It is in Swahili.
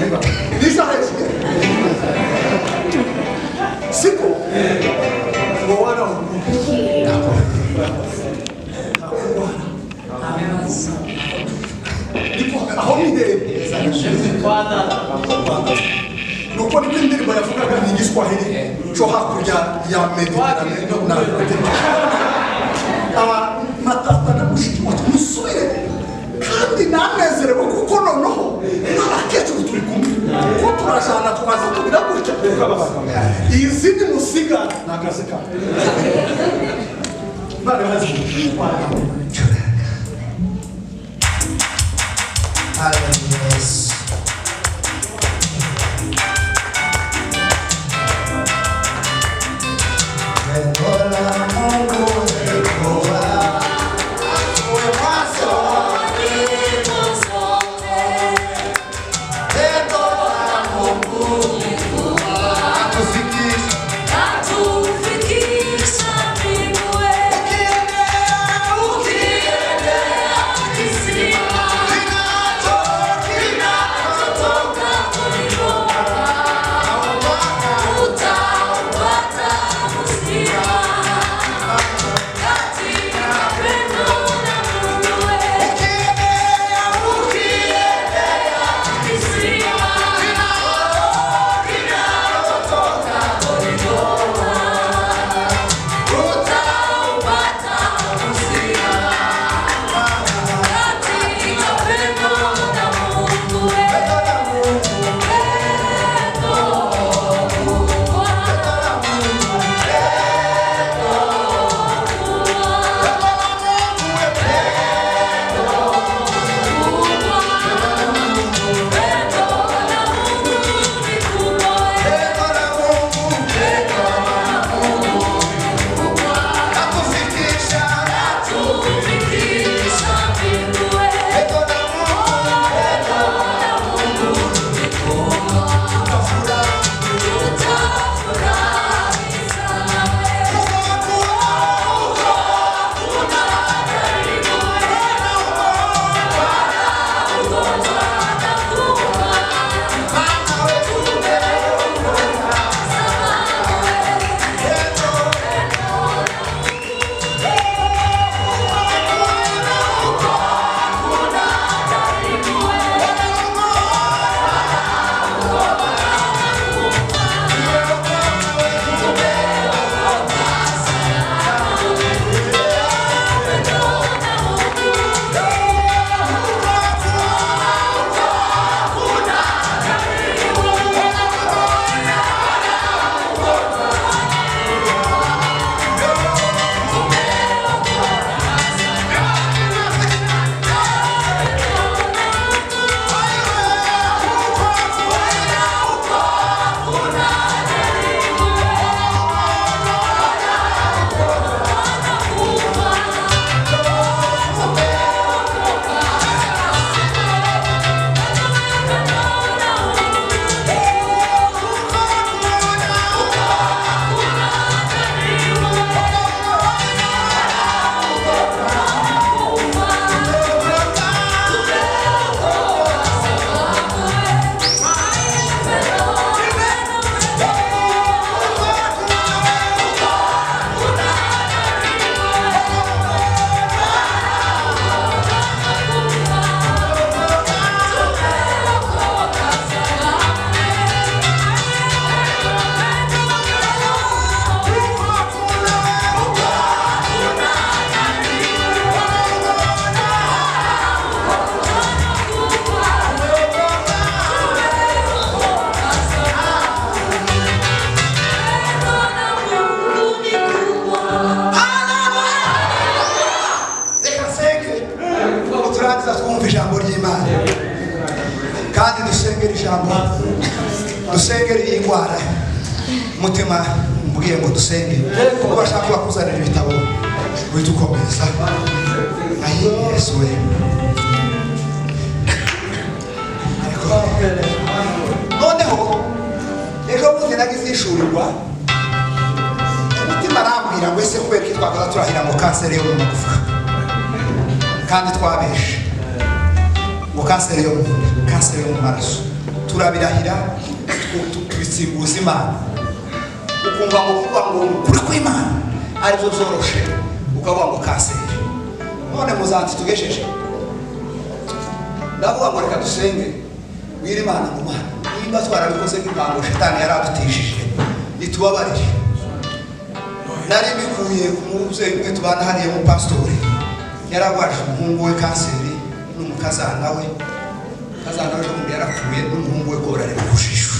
viva. Lisa es. Sipo. Bwana Nipo ahomide. Nuko ndindi bayavuga ni Giswahili cyo hakurya ya Mediterane na matata na mushiki musubire kandi nanezerewe kuko noneho n'abakecu turi kumwe ko turashana twaza tugira gutya izi ni musiga nakaseka bale hazi Hallelujah. dusengere ingwara mutima mbugiye ngo dusenge kuko bashaka bakuzanira ibitabo bitukomeza ayi Yesu we noneho ejo bundi nagize ishurirwa umutima arambwira ngo ese kubera ko twakaza turahira ngo kanseri yo mu magufa kandi twabeshe ngo kanseri yo mu maraso turabirahira tubisimbuza Imana ukumva ngo kuvuga ngo kuri kw'Imana aribyo zoroshe ukavuga ngo kanseri none muzanti tugesheje ndavuga ngo reka dusenge wira Imana mu Mana niba twarabikoze nk'impango shetani yaradutishije itubabarire nari bikuye ku mubyeyi umwe tubana hariya mu pastori yaragwaje umuhungu we kanseri n'umukazana we n'umuntu yarapfuye n'umuhungu we ko barareba ku jisho